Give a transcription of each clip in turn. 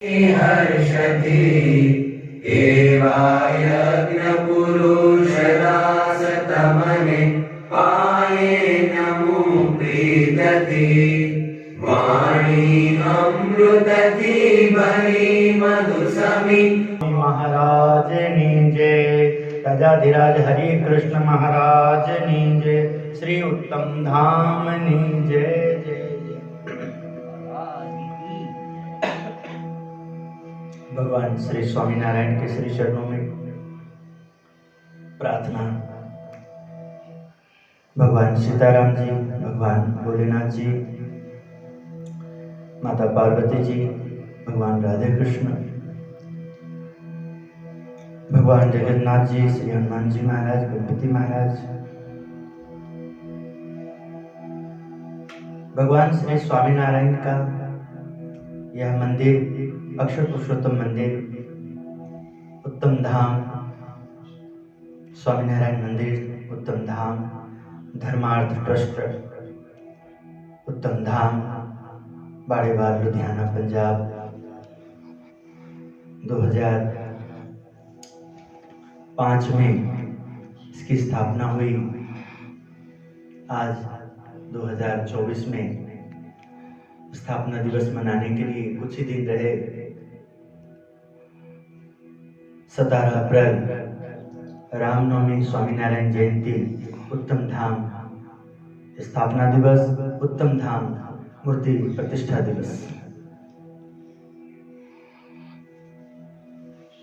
हर्षति एवायज्ञपुरुषदासतमने पाये नमो प्रीतति वाणी अमृतति बली मधुसमी महाराज नीजे राजाधिराज हरि कृष्ण महाराज नीजे श्री उत्तम धाम नीजे जय भगवान श्री स्वामीनारायण के श्री चरणों में प्रार्थना। भगवान सीताराम जी, भगवान भोलेनाथ जी, माता पार्वती जी, भगवान राधे कृष्ण, भगवान जगन्नाथ जी, श्री हनुमान जी महाराज, गणपति महाराज, भगवान श्री स्वामीनारायण का यह मंदिर, अक्षर पुरुषोत्तम मंदिर, उत्तम धाम स्वामीनारायण मंदिर, उत्तम धाम धर्मार्थ ट्रस्ट, उत्तम धाम बाड़ेवाल लुधियाना पंजाब 2005 में इसकी स्थापना हुई। आज 2024 में स्थापना दिवस मनाने के लिए कुछ ही दिन रहे। 17 अप्रैल रामनवमी, स्वामीनारायण जयंती, उत्तम धाम स्थापना दिवस, उत्तम धाम मूर्ति प्रतिष्ठा दिवस।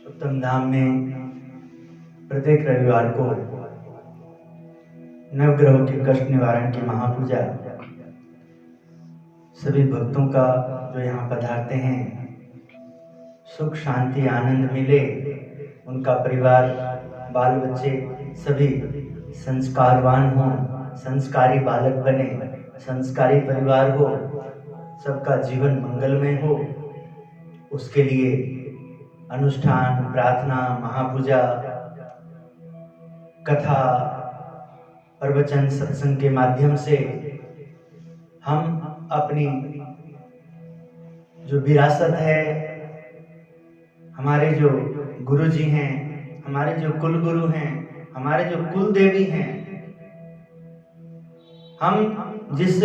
उत्तम धाम में प्रत्येक रविवार को नवग्रहों के कष्ट निवारण की महापूजा, सभी भक्तों का जो यहाँ पधारते हैं सुख शांति आनंद मिले, उनका परिवार बाल बच्चे सभी संस्कारवान हो, संस्कारी बालक बने, संस्कारी परिवार हो, सबका जीवन मंगलमय हो, उसके लिए अनुष्ठान, प्रार्थना, महापूजा, कथा, प्रवचन, सत्संग के माध्यम से हम अपनी जो विरासत है, हमारे जो गुरु जी हैं, हमारे जो कुल गुरु हैं, हमारे जो कुल देवी हैं, हम जिस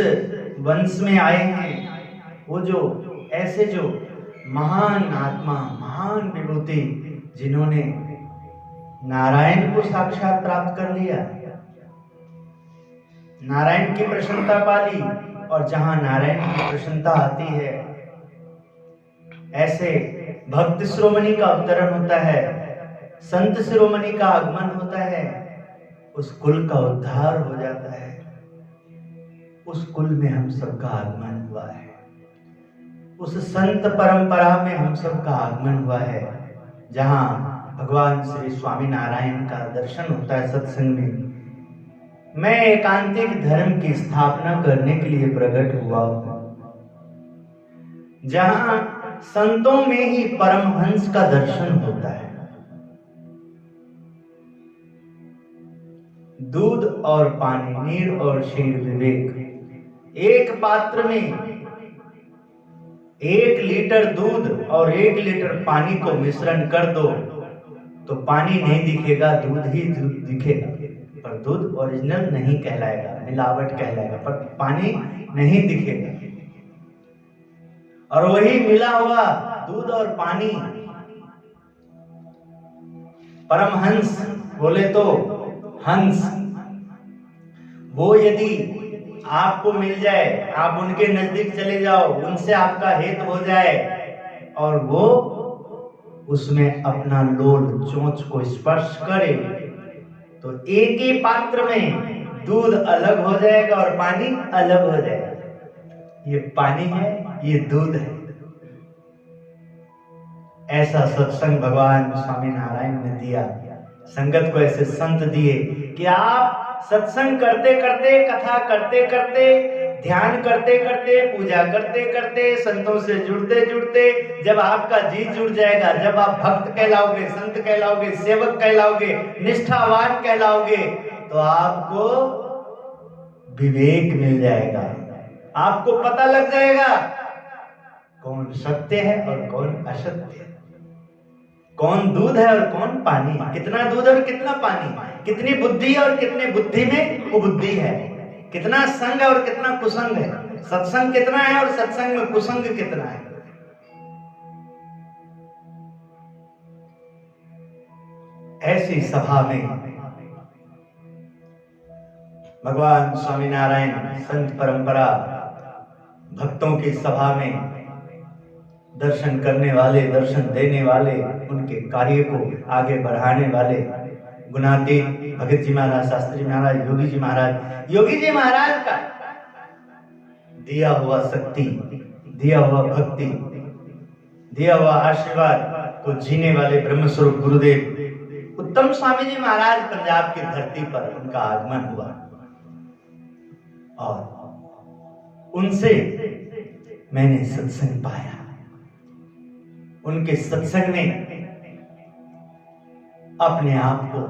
वंश में आए हैं, वो जो ऐसे जो महान आत्मा, महान विभूति, जिन्होंने नारायण को साक्षात प्राप्त कर लिया, नारायण की प्रसन्नता पाली, और जहां नारायण की प्रसन्नता आती है, ऐसे भक्त शिरोमणि का अवतरण होता है, संत शिरोमणि का आगमन होता है, उस कुल का उद्धार हो जाता है। उस कुल में हम सबका आगमन हुआ है, उस संत परंपरा में हम सबका आगमन हुआ है, जहां भगवान श्री स्वामीनारायण का दर्शन होता है सत्संग में। मैं एकांतिक धर्म की स्थापना करने के लिए प्रकट हुआ हूं, जहां संतों में ही परमहंस का दर्शन होता है। दूध और पानी, नीर और शीर विवेक, एक पात्र में 1 लीटर दूध और 1 लीटर पानी को मिश्रण कर दो तो पानी नहीं दिखेगा, दूध ही दूध दिखेगा, पर दूध ओरिजिनल नहीं कहलाएगा, मिलावट कहलाएगा, पर पानी नहीं दिखेगा। और वही मिला हुआ दूध और पानी परमहंस, बोले तो हंस, वो यदि आपको मिल जाए, आप उनके नजदीक चले जाओ, उनसे आपका हित हो जाए, और वो उसमें अपना लोल चोंच को स्पर्श करे, तो एक ही पात्र में दूध अलग हो जाएगा और पानी अलग हो जाएगा। ये पानी है, ये दूध है। ऐसा सत्संग भगवान स्वामीनारायण ने दिया, संगत को ऐसे संत दिए कि आप सत्संग करते करते, कथा करते करते, ध्यान करते करते, पूजा करते करते, संतों से जुड़ते जुड़ते, जब आपका जी जुड़ जाएगा, जब आप भक्त कहलाओगे, संत कहलाओगे, सेवक कहलाओगे, निष्ठावान कहलाओगे, तो आपको विवेक मिल जाएगा, आपको पता लग जाएगा कौन सत्य है और कौन असत्य है, कौन दूध है और कौन पानी, कितना दूध और कितना पानी, कितनी बुद्धि और कितने बुद्धि में कुबुद्धि है, कितना संग और कितना कुसंग है, सत्संग कितना है और सत्संग में कुसंग कितना है। ऐसी सभा में भगवान स्वामीनारायण संत परंपरा भक्तों की सभा में दर्शन करने वाले, दर्शन देने वाले, उनके कार्य को आगे बढ़ाने वाले गुणातीत भगत जी महाराज, शास्त्री महाराज, योगी जी महाराज का दिया हुआ शक्ति, दिया हुआ भक्ति, दिया हुआ आशीर्वाद को जीने वाले ब्रह्मस्वरूप गुरुदेव उत्तम स्वामी जी महाराज पंजाब की धरती पर उनका आगमन हुआ और उनसे मैंने सत्संग पाया। उनके सत्संग में अपने आप को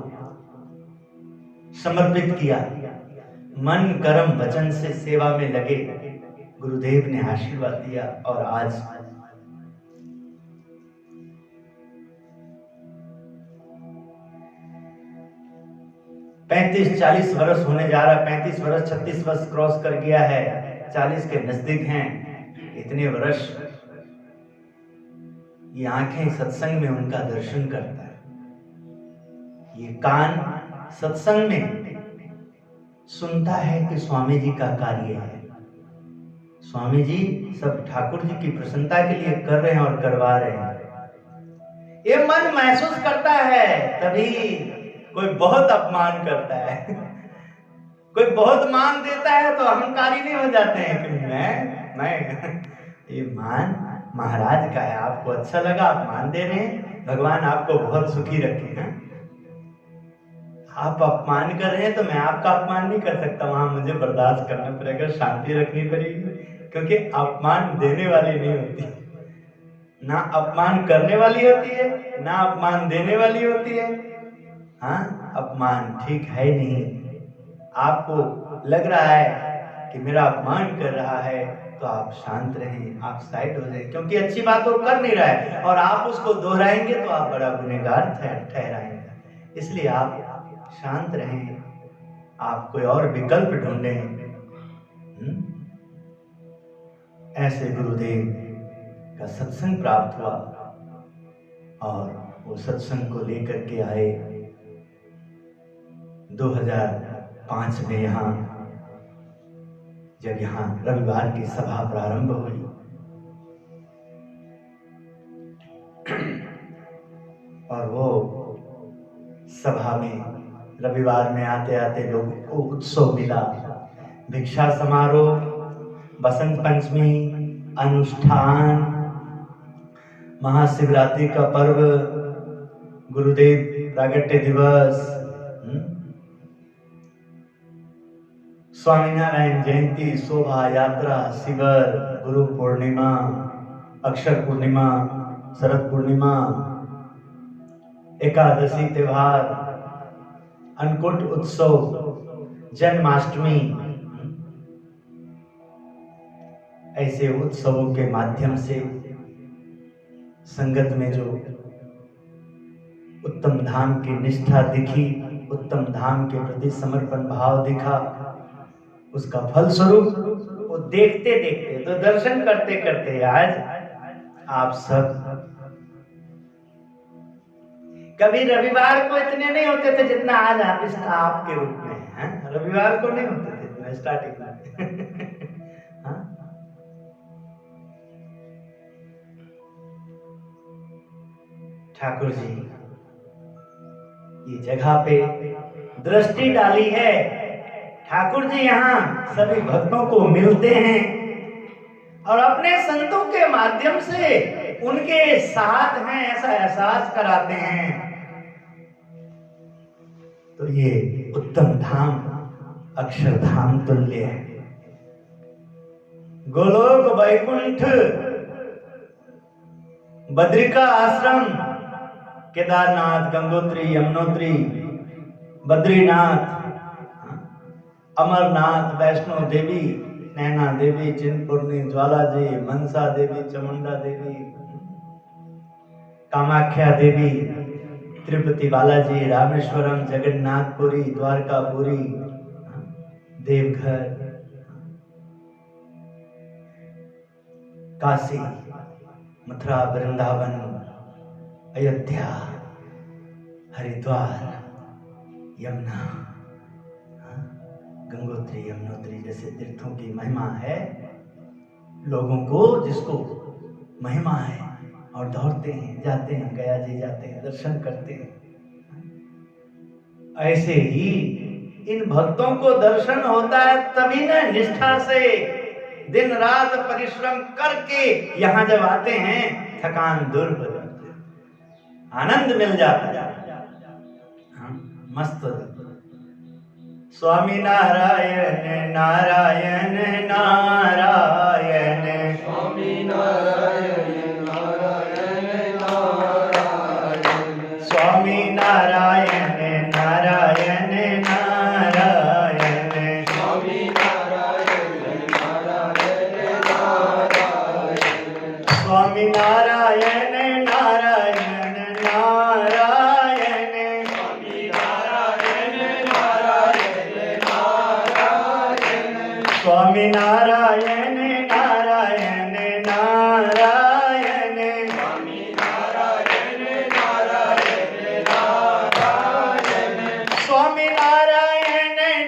समर्पित किया, मन कर्म वचन से सेवा में लगे, गुरुदेव ने आशीर्वाद दिया और आज पैंतीस 40 वर्ष होने जा रहा, 35 वर्ष 36 वर्ष क्रॉस कर गया है, 40 के नजदीक हैं। इतने वर्ष ये आंखें सत्संग में उनका दर्शन करता है, ये कान सत्संग में सुनता है कि स्वामी जी का कार्य है, स्वामी जी सब ठाकुर जी की प्रसन्नता के लिए कर रहे हैं और करवा रहे हैं। ये मन महसूस करता है, तभी कोई बहुत अपमान करता है, कोई बहुत मान देता है तो अहंकारी नहीं हो जाते हैं कि मैं ये मान महाराज का है, आपको अच्छा लगा, आप मान दे रहे हैं, भगवान आपको बहुत सुखी रखे हैं। आप अपमान कर रहे हैं तो मैं आपका अपमान नहीं कर सकता, वहां मुझे बर्दाश्त करना पड़ेगा, शांति रखनी पड़ेगी, क्योंकि अपमान देने वाली नहीं होती, ना अपमान करने वाली होती है, ना अपमान देने वाली होती है। हाँ, अपमान ठीक है नहीं। आपको लग रहा है कि मेरा अपमान कर रहा है तो आप शांत रहें, आप साइड हो जाएं, क्योंकि अच्छी बात वो कर नहीं रहा है और आप उसको दोहराएंगे तो आप बड़ा गुनहगार ठहराएंगे। इसलिए आप शांत रहें, आप कोई और विकल्प ढूंढें। ऐसे गुरुदेव का सत्संग प्राप्त हुआ और वो सत्संग को लेकर के आए। 2005 में यहाँ जब यहाँ रविवार की सभा प्रारंभ हुई और वो सभा में रविवार में आते आते लोगों को उत्सव मिला, भिक्षा समारोह, बसंत पंचमी, अनुष्ठान, महाशिवरात्रि का पर्व, गुरुदेव प्रागट्य दिवस, स्वामीनारायण जयंती, शोभा यात्रा, शिवर, गुरु पूर्णिमा, अक्षर पूर्णिमा, शरद पूर्णिमा, एकादशी त्योहार, अन्नकूट उत्सव, जन्माष्टमी, ऐसे उत्सवों के माध्यम से संगत में जो उत्तम धाम की निष्ठा दिखी, उत्तम धाम के प्रति समर्पण भाव दिखा, उसका फलस्वरूप वो देखते देखते तो दर्शन करते करते आज आप सब, कभी रविवार को इतने नहीं होते थे जितना आज आप इस आप के रूप में हैं। रविवार को नहीं होते थे इतना स्टार्टिंग में। ठाकुर जी ये जगह पे दृष्टि डाली है, ठाकुर जी यहाँ सभी भक्तों को मिलते हैं और अपने संतों के माध्यम से उनके साथ हैं ऐसा एहसास कराते हैं। तो ये उत्तम धाम अक्षरधाम तुल्य है। गोलोक वैकुंठ, बद्रिका आश्रम, केदारनाथ, गंगोत्री, यमुनोत्री, बद्रीनाथ, अमरनाथ, वैष्णो देवी, नैना देवी, चिंतपूर्णी, ज्वाला जी, मनसा देवी, चामुंडा देवी, कामाख्या देवी, तिरुपति बालाजी, रामेश्वरम, जगन्नाथपुरी, द्वारकापुरी, देवघर, काशी, मथुरा, वृंदावन, अयोध्या, हरिद्वार, यमुना, गंगोत्री, यमुनोत्री जैसे तीर्थों की महिमा है। लोगों को जिसको महिमा है और दौड़ते हैं, जाते हैं, गया जी जाते हैं, दर्शन करते हैं। ऐसे ही इन भक्तों को दर्शन होता है तभी न निष्ठा से दिन रात परिश्रम करके यहां जब आते हैं थकान दूर हो जाती है, आनंद मिल जाता है, मस्त हो जाता है। स्वामी नारायण नारायण नारायण, स्वामी नारायण नारायण नारायण, स्वामी नारायण नारायण नारायण, स्वामी नारायण नारायण नारायण, स्वामी नारायण नारायण नारायण, स्वामी नारायण नारायण नारायण, स्वामी नारायण नारायण नारायण, स्वामी नारायण नारायण नारायण, स्वामी नारायण नारायण नारायण, स्वामी नारायण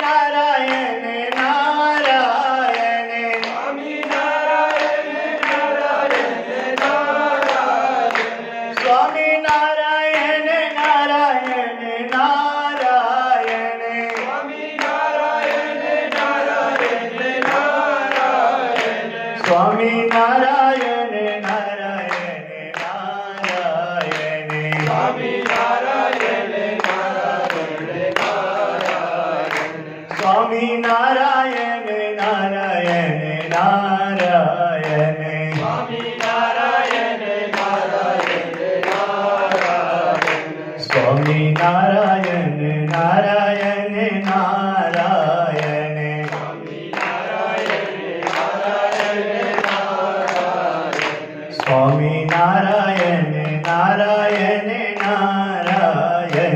नारायण नारायण, स्वामी नारायण नारायण नारायण, स्वामी नारायण नारायण नारायण, स्वामी नारायण नारायण नारायण, स्वामी नारायण नारायण नारायण, स्वामी नारायण नारायण नारायण, स्वामी नारायण नारायण नारायण, स्वामी नारायण नारायण नारायण, स्वामी नारायण नारायण नारायण, स्वामी नारायण नारायण नारायण, स्वामी नारायण नारायण नारायण।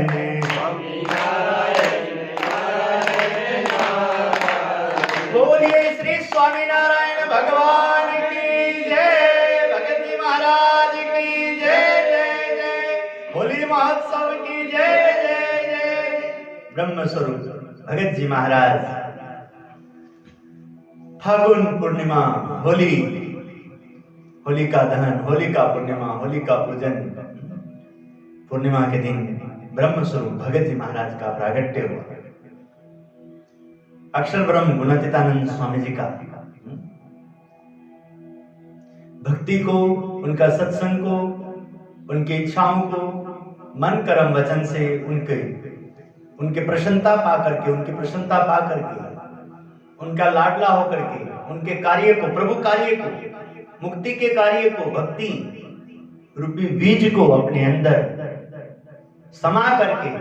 बोलिए श्री स्वामीनारायण भगवान की जय, भगत जी महाराज की जय जय जय, होली महोत्सव की जय जय जय। ब्रह्म स्वरूप भगत जी महाराज फागुन पूर्णिमा, होली, होलिका दहन, होलिका पूर्णिमा, होलिका पूजन, पूर्णिमा के दिन ब्रह्म स्वरूप भगत जी महाराज का प्रागट्य हुआ। अक्षर ब्रह्म गुणातीतानंद स्वामी जी का भक्ति को, उनका सत्संग को, उनकी इच्छाओं को मन कर्म वचन से उनके प्रसन्नता पा करके, उनका लाडला होकर के, उनके कार्य को, प्रभु कार्य को, मुक्ति के कार्य को, भक्ति रूपी बीज को अपने अंदर समा करके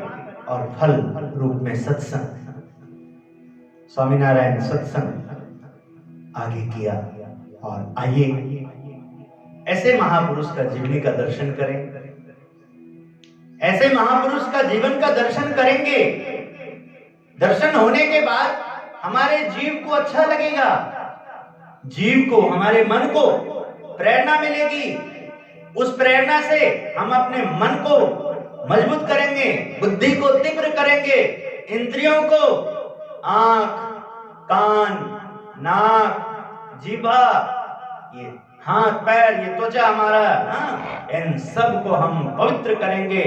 और फल रूप में सत्संग, स्वामीनारायण सत्संग आगे किया। और आइए ऐसे महापुरुष का जीवनी का दर्शन करें, ऐसे महापुरुष का जीवन का दर्शन करेंगे। दर्शन होने के बाद हमारे जीव को अच्छा लगेगा, जीव को, हमारे मन को प्रेरणा मिलेगी। उस प्रेरणा से हम अपने मन को मजबूत करेंगे, बुद्धि को तीव्र करेंगे, इंद्रियों को, आंख, कान, नाक, जीभा, ये हाथ पैर, ये त्वचा हमारा, इन सब को हम पवित्र करेंगे,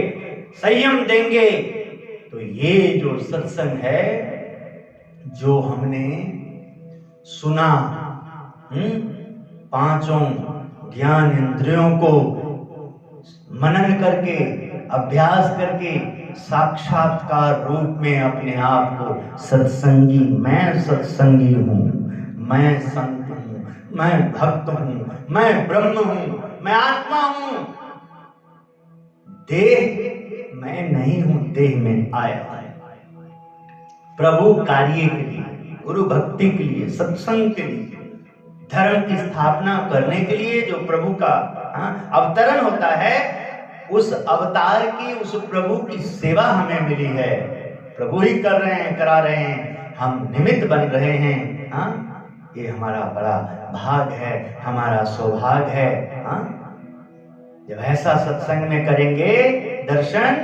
संयम देंगे। तो ये जो सत्संग है, जो हमने सुना, पांचों ज्ञान इंद्रियों को मनन करके, अभ्यास करके, साक्षात्कार रूप में अपने आप को सत्संगी, मैं सत्संगी हूं, मैं संत हूं, मैं भक्त हूं, मैं ब्रह्म हूं, मैं आत्मा हूं, देह मैं नहीं हूं, देह में आया है। प्रभु कार्य के लिए, गुरु भक्ति के लिए, सत्संग के लिए धर्म की स्थापना करने के लिए जो प्रभु का अवतरण होता है, उस अवतार की, उस प्रभु की सेवा हमें मिली है। प्रभु ही कर रहे हैं, करा रहे हैं, हम निमित्त बन रहे हैं। ये हमारा बड़ा भाग है, हमारा सौभाग्य है। जब ऐसा सत्संग में करेंगे दर्शन,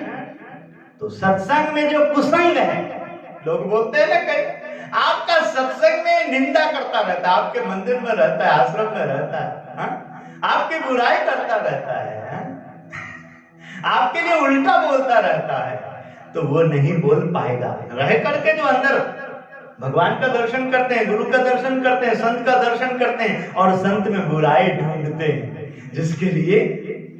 तो सत्संग में जो कुसंग है, लोग बोलते हैं ना, कहीं आपका सत्संग में निंदा करता रहता है, आपके मंदिर में रहता है, आश्रम में रहता है, आपकी बुराई करता रहता है, आपके लिए उल्टा बोलता रहता है, तो वो नहीं बोल पाएगा। रह करके जो अंदर भगवान का दर्शन करते हैं, गुरु का दर्शन करते हैं, संत का दर्शन करते हैं, और संत में बुराई ढूंढते हैं, जिसके लिए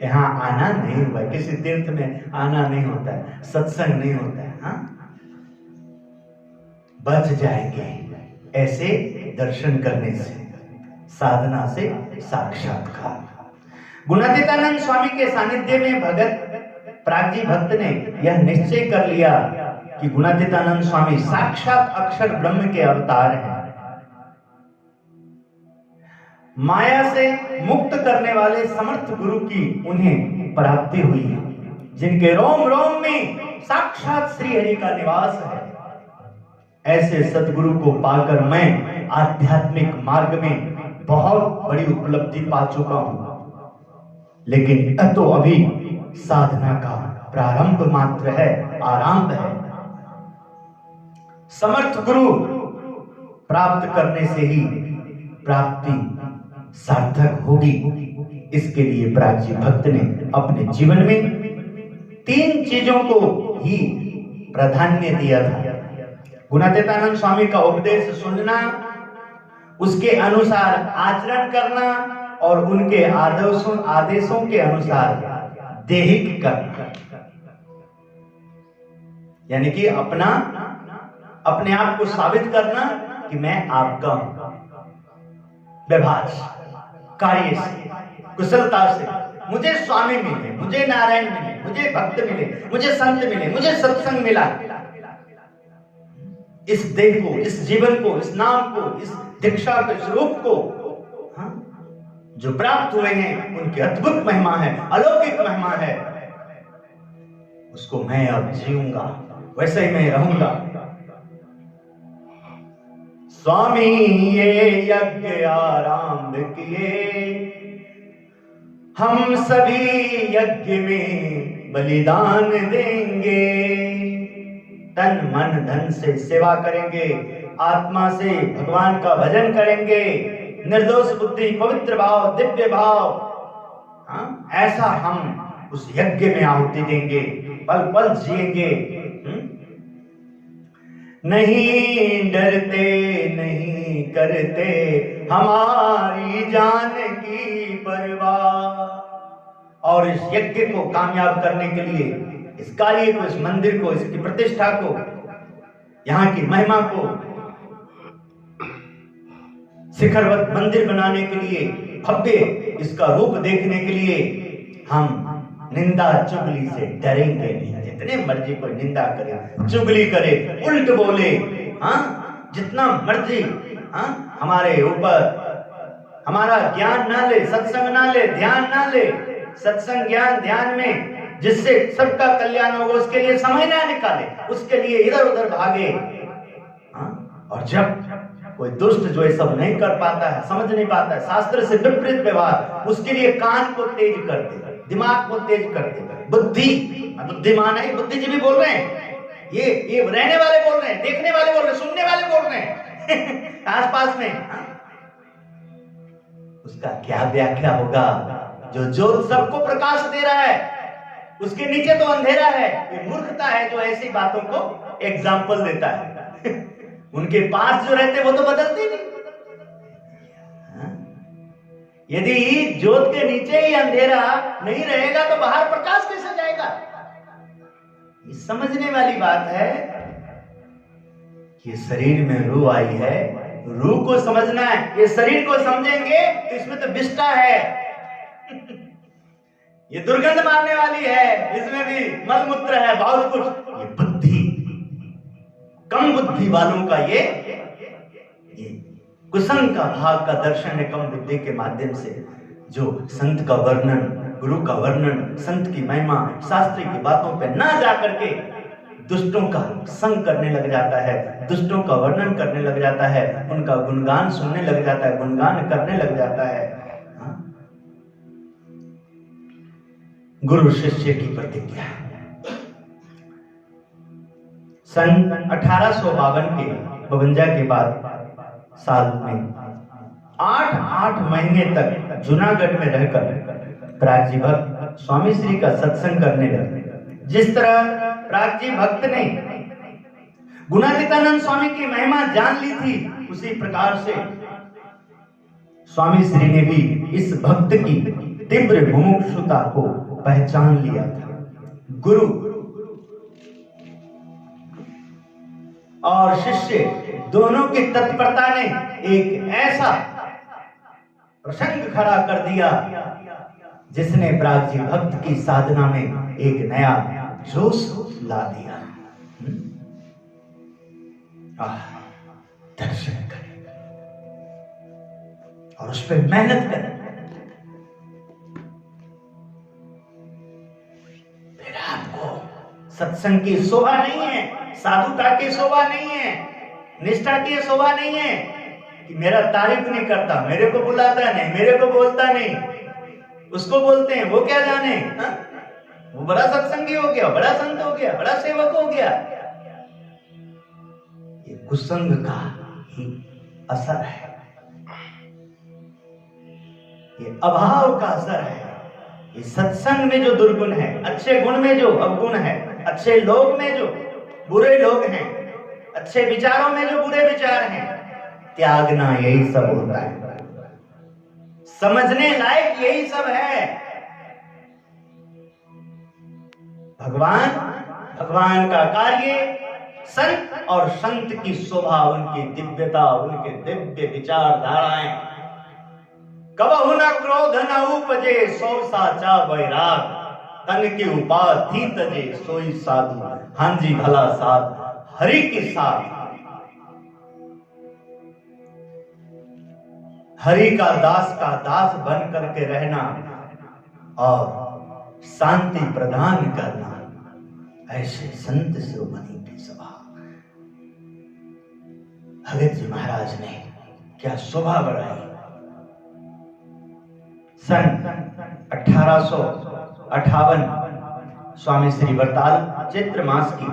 यहाँ आना नहीं हुआ, किसी तीर्थ में आना नहीं होता है, सत्संग नहीं होता है। बच जाएंगे ऐसे दर्शन करने से, साधना से, साक्षात्कार। गुणातीतानंद स्वामी के सानिध्य में भगत प्राज्ञी भक्त ने यह निश्चय कर लिया कि गुणातीतानंद स्वामी साक्षात अक्षर ब्रह्म के अवतार हैं। माया से मुक्त करने वाले समर्थ गुरु की उन्हें प्राप्ति हुई, जिनके रोम रोम में साक्षात श्री हरि का निवास है। ऐसे सदगुरु को पाकर मैं आध्यात्मिक मार्ग में बहुत बड़ी उपलब्धि पा चुका हूं, लेकिन तो अभी साधना का प्रारंभ मात्र है, आरंभ है। समर्थ गुरु प्राप्त करने से ही प्राप्ति सार्थक होगी। इसके लिए प्राज्ञी भक्त ने अपने जीवन में 3 चीजों को ही प्राधान्य दिया था। गुणातीतानंद स्वामी का उपदेश सुनना, उसके अनुसार आचरण करना, और उनके आदेशों के अनुसार दैहिक करना, यानी कि अपने आप को साबित करना कि मैं आपका हूं। व्यवहार, कार्य से, कुशलता से मुझे स्वामी मिले, मुझे नारायण मिले, मुझे भक्त मिले, मुझे संत मिले, मुझे सत्संग मिला। इस देह को, इस जीवन को, इस नाम को, इस दीक्षा के स्वरूप को जो प्राप्त हुए हैं, उनकी अद्भुत महिमा है, अलौकिक महिमा है। उसको मैं अब जीऊंगा, वैसे ही मैं रहूंगा। स्वामी ये यज्ञ आरंभ किए, हम सभी यज्ञ में बलिदान देंगे। तन मन धन से सेवा करेंगे, आत्मा से भगवान का भजन करेंगे, निर्दोष बुद्धि, पवित्र भाव, दिव्य भाव, ऐसा हम उस यज्ञ में आहुति देंगे, पल पल जिएंगे। नहीं डरते, नहीं करते हमारी जान की परवाह। और इस यज्ञ को कामयाब करने के लिए, इस कार्य को, इस मंदिर को, इसकी प्रतिष्ठा को, यहाँ की महिमा को शिखरवत मंदिर बनाने के लिए, भव्य इसका रूप देखने के लिए हम निंदा चुगली से डरेंगे नहीं। जितने मर्जी कोई निंदा करे, चुगली करे, उल्ट बोले, जितना मर्जी हमारे ऊपर, हमारा ज्ञान ना ले, सत्संग ना ले, ध्यान ना ले, सत्संग ज्ञान ध्यान में जिससे सबका कल्याण होगा, उसके लिए समय ना निकाले, उसके लिए इधर उधर भागे। और जब कोई दुष्ट जो ये सब नहीं कर पाता है, समझ नहीं पाता है, शास्त्र से विपरीत व्यवहार, उसके लिए कान को तेज कर दे, दिमाग को तेज कर दे, बुद्धिमान है, बुद्धिजीवी बोल रहे हैं, ये रहने वाले बोल रहे हैं, देखने वाले बोल रहे हैं, सुनने वाले बोल रहे हैं आसपास में, उसका क्या व्याख्या होगा? जो ज्योत सबको प्रकाश दे रहा है, उसके नीचे तो अंधेरा है। ये मूर्खता है जो ऐसी बातों को एग्जाम्पल देता है। उनके पास जो रहते वो तो बदलते नहीं। यदि ज्योत के नीचे ही अंधेरा नहीं रहेगा तो बाहर प्रकाश कैसे जाएगा? ये समझने वाली बात है कि शरीर में रूह आई है, रूह को समझना है। ये शरीर को समझेंगे तो इसमें तो विष्ठा है, ये दुर्गंध मारने वाली है, इसमें भी मलमूत्र है, बहुत कुछ। ये बुद्धि, कम बुद्धि वालों का ये कुसंग का भाग का दर्शन है कम बुद्धि के माध्यम से, जो संत का वर्णन, गुरु का वर्णन, संत की महिमा, शास्त्री की बातों पे ना जा करके दुष्टों का संग करने लग जाता है, दुष्टों का वर्णन करने लग जाता है, उनका गुणगान सुनने लग जाता है, गुणगान करने लग जाता है। गुरु शिष्य की प्रतिज्ञा। सन 1852 के 52 के बाद साल में 8 महीने तक जूनागढ़ में रहकर प्रागजी भक्त स्वामी श्री का सत्संग करने लगे। जिस तरह प्रागजी भक्त ने गुणातीतानंद स्वामी की महिमा जान ली थी, उसी प्रकार से स्वामी श्री ने भी इस भक्त की तीव्र मुमुक्षुता को पहचान लिया था। गुरु और शिष्य दोनों की तत्परता ने एक ऐसा प्रसंग खड़ा कर दिया जिसने प्रागजी भक्त की साधना में एक नया जोश ला दिया। दर्शन करें और उस पर मेहनत करें। फिर आपको सत्संग की शोभा नहीं है, साधुता की शोभा नहीं है, निष्ठा की शोभा नहीं है कि मेरा तारीफ नहीं करता, मेरे को बुलाता नहीं, मेरे को बोलता नहीं, उसको बोलते हैं, वो क्या जाने, वो बड़ा सत्संगी हो गया, बड़ा संत हो गया, बड़ा सेवक हो गया। ये कुसंग का ही असर है, ये अभाव का असर है। ये सत्संग में जो दुर्गुण है, अच्छे गुण में जो अवगुण है, अच्छे लोग में जो बुरे लोग हैं, अच्छे विचारों में जो बुरे विचार हैं, त्यागना यही सब होता है। समझने लायक यही सब है। भगवान का कार्य, संत और संत की शोभा, उनकी दिव्यता, उनके दिव्य विचारधाराएं। कबहु न क्रोध न उपजे, सो साचा वैराग, तन की उपाधि तजे, सोई साधु, हाँ जी भला साध हरि के साथ। हरि का दास बन करके रहना और शांति प्रदान करना, ऐसे संत शिरोमणि की सभा। भगत जी महाराज ने क्या शोभा बढ़ाई। सन 1858 स्वामी श्री वरताल चैत्र मास की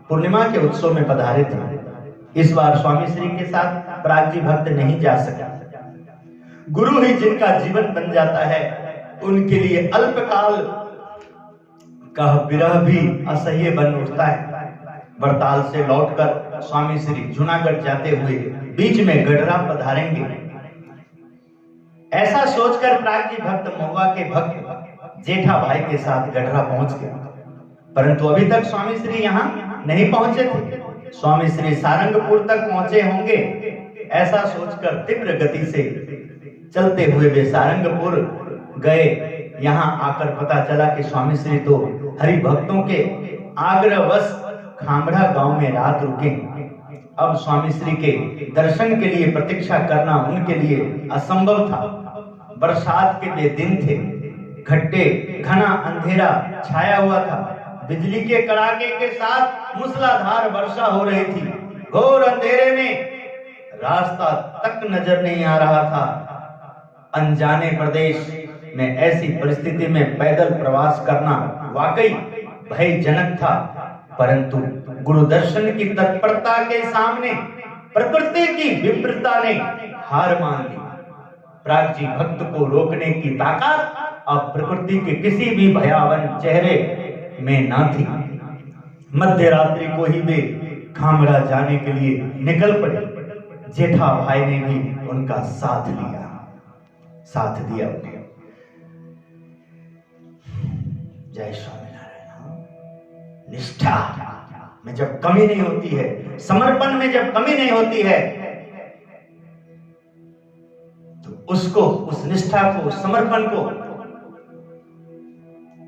पूर्णिमा के उत्सव में पधारे थे। इस बार स्वामी श्री के साथ प्रागजी भक्त नहीं जा सका। गुरु ही जिनका जीवन बन जाता है, उनके लिए अल्पकाल का विरह भी असह्य बन उठता है। वरताल से लौटकर स्वामी श्री जूनागढ़ जाते हुए बीच में गढ़रा पधारेंगे, ऐसा सोचकर प्रागजी भक्त महुआ के भक्त जेठा भाई के साथ गढ़रा पहुंच गए। परंतु अभी तक स्वामी श्री यहाँ नहीं पहुंचे थे। स्वामी श्री सारंगपुर तक पहुंचे होंगे, ऐसा सोचकर तीव्र गति से चलते हुए वे सारंगपुर गए। यहाँ आकर पता चला कि स्वामी श्री तो हरि भक्तों के आग्रहवश खामड़ा गांव में रात रुके। अब स्वामी श्री के दर्शन के लिए प्रतीक्षा करना उनके लिए असंभव था। बरसात के वे दिन थे, घट्टे घना अंधेरा छाया हुआ था, बिजली के कड़ाके के साथ मूसलाधार वर्षा हो रही थी। घोर अंधेरे में रास्ता तक नजर नहीं आ रहा था। अनजाने प्रदेश में ऐसी परिस्थिति में पैदल प्रवास करना वाकई भयजनक था। परंतु गुरु दर्शन की तत्परता के सामने प्रकृति की विपरीतता ने हार मान ली। प्रागजी भक्त को रोकने की ताकत अब प्रकृति के किसी भी भयावन चेहरे में न थी। मध्य रात्रि को ही वे खामड़ा जाने के लिए निकल पड़े। जेठा भाई ने भी उनका साथ दिया उन्हें। जय स्वामीनारायण। निष्ठा में जब कमी नहीं होती है, समर्पण में जब कमी नहीं होती है, तो उसको, उस निष्ठा को, उस समर्पण को,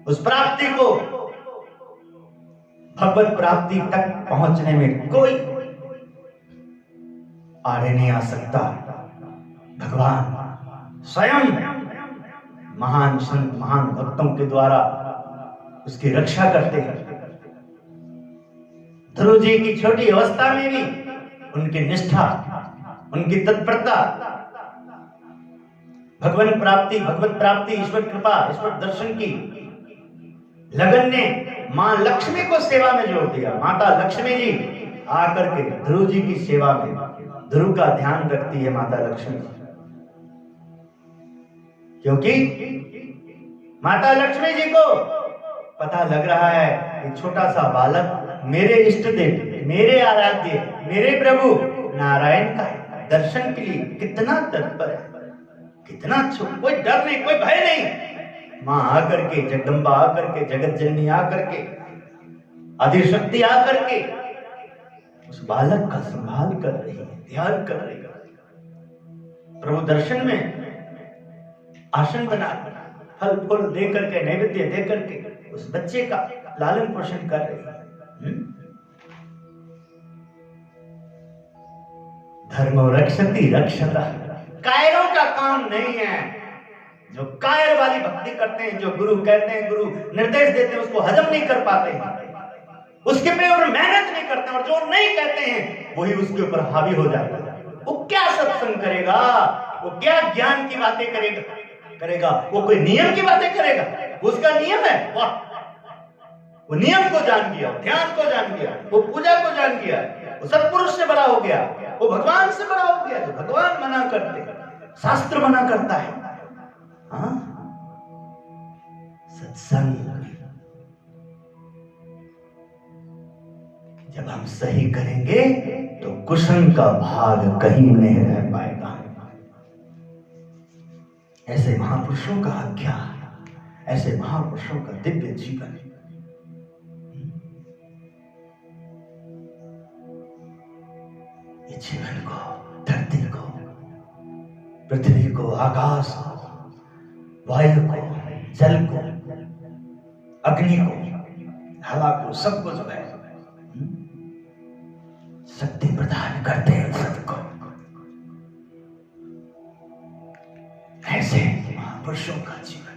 उस प्राप्ति को, भगवत प्राप्ति तक पहुंचने में कोई आड़े नहीं आ सकता। भगवान स्वयं महान संत महान भक्तों के द्वारा उसकी रक्षा करते हैं। ध्रुव जी की छोटी अवस्था में भी उनकी निष्ठा, उनकी तत्परता, भगवत प्राप्ति, ईश्वर कृपा, ईश्वर दर्शन की लगन ने मां लक्ष्मी को सेवा में जोड़ दिया। माता लक्ष्मी जी आकर के ध्रुव जी की सेवा में ध्रुव का ध्यान रखती है माता लक्ष्मी, क्योंकि माता लक्ष्मी जी को पता लग रहा है कि छोटा सा बालक मेरे इष्ट देव, मेरे आराध्य, मेरे प्रभु नारायण का दर्शन के लिए कितना तत्पर है, कितना कोई डर नहीं, कोई भय नहीं। मां आकर के, जगदम्बा आकर के, जगत जननी आकर के, आदिशक्ति आकर के उस बालक का संभाल कर रही है, ध्यान कर रही है। प्रभु दर्शन में आसन बना, फल फूल दे करके, नैवेद्य दे करके उस बच्चे का लालन पोषण कर रही है। धर्मो रक्षति रक्षता। कायरों का काम नहीं है। जो कायर वाली भक्ति करते हैं, जो गुरु कहते हैं, गुरु निर्देश देते हैं, उसको हजम नहीं कर पाते हैं, उसके ऊपर मेहनत नहीं करते, और जो नहीं कहते हैं वही उसके ऊपर हावी हो जाता है। वो क्या सत्संग करेगा, वो क्या ज्ञान की बातें करेगा, वो कोई नियम की बातें करेगा? उसका नियम है, वाह, वो नियम को जान गया, ध्यान को जान गया, वो पूजा को जान गया, वो सत्पुरुष से बड़ा हो गया, वो भगवान से बड़ा हो गया। जो भगवान मना करते, शास्त्र मना करता है। हाँ, सत्संग जब हम सही करेंगे तो कुशन का भाग कहीं नहीं रह पाएगा। ऐसे महापुरुषों का आज्ञा, ऐसे महापुरुषों का दिव्य जीवन, ये जीवन को, धरती को, पृथ्वी को, आकाश को, वायु को, जल को, अग्नि को, हवा को, सबको जो है शक्ति प्रदान करते हैं सबको। ऐसे महापुरुषों का जीवन।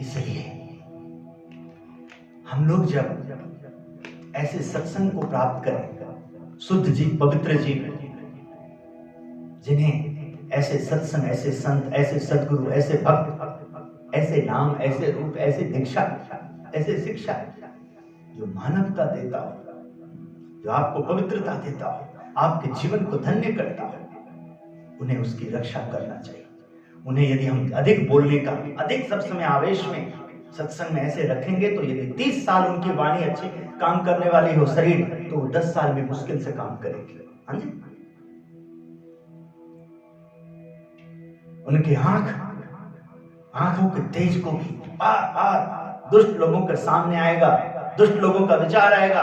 इसलिए हम लोग जब ऐसे सत्संग को प्राप्त करें, शुद्ध जीव, पवित्र जीव, जिन्हें ऐसे सत्संग, ऐसे संत, ऐसे सदगुरु, ऐसे भक्त, ऐसे नाम, ऐसे रूप, ऐसे दीक्षा, ऐसे शिक्षा, जो मानवता देता हो, जो आपको पवित्रता देता हो, आपके जीवन को धन्य करता हो, उन्हें उसकी रक्षा करना चाहिए। उन्हें यदि हम अधिक बोलने का, अधिक सब समय आवेश में सत्संग में ऐसे रखेंगे तो यदि 30 साल उनकी वाणी अच्छी काम करने वाली हो शरीर, तो वो 10 साल में मुश्किल से काम करेगी। हाँ जी, उनकी आंखों के तेज को भी बार दुष्ट लोगों के सामने आएगा, दुष्ट लोगों का विचार आएगा,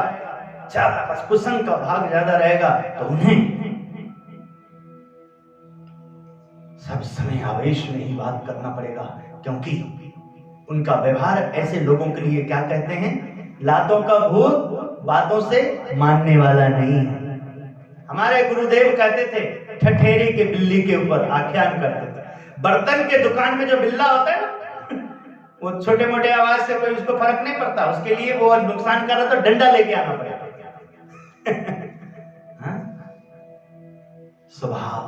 ज्यादा बस कुसंग का भाग ज्यादा रहेगा, तो उन्हें सब समय आवेश में ही बात करना पड़ेगा, क्योंकि उनका व्यवहार ऐसे लोगों के लिए क्या कहते हैं, लातों का भूत बातों से मानने वाला नहीं है। हमारे गुरुदेव कहते थे, ठठेरी के बिल्ली के ऊपर आख्यान करते थे। बर्तन के दुकान में जो बिल्ला होता है ना, वो छोटे मोटे आवाज से कोई उसको फर्क नहीं पड़ता, उसके लिए वो नुकसान कर रहा तो डंडा लेके आना पड़ेगा। स्वभाव,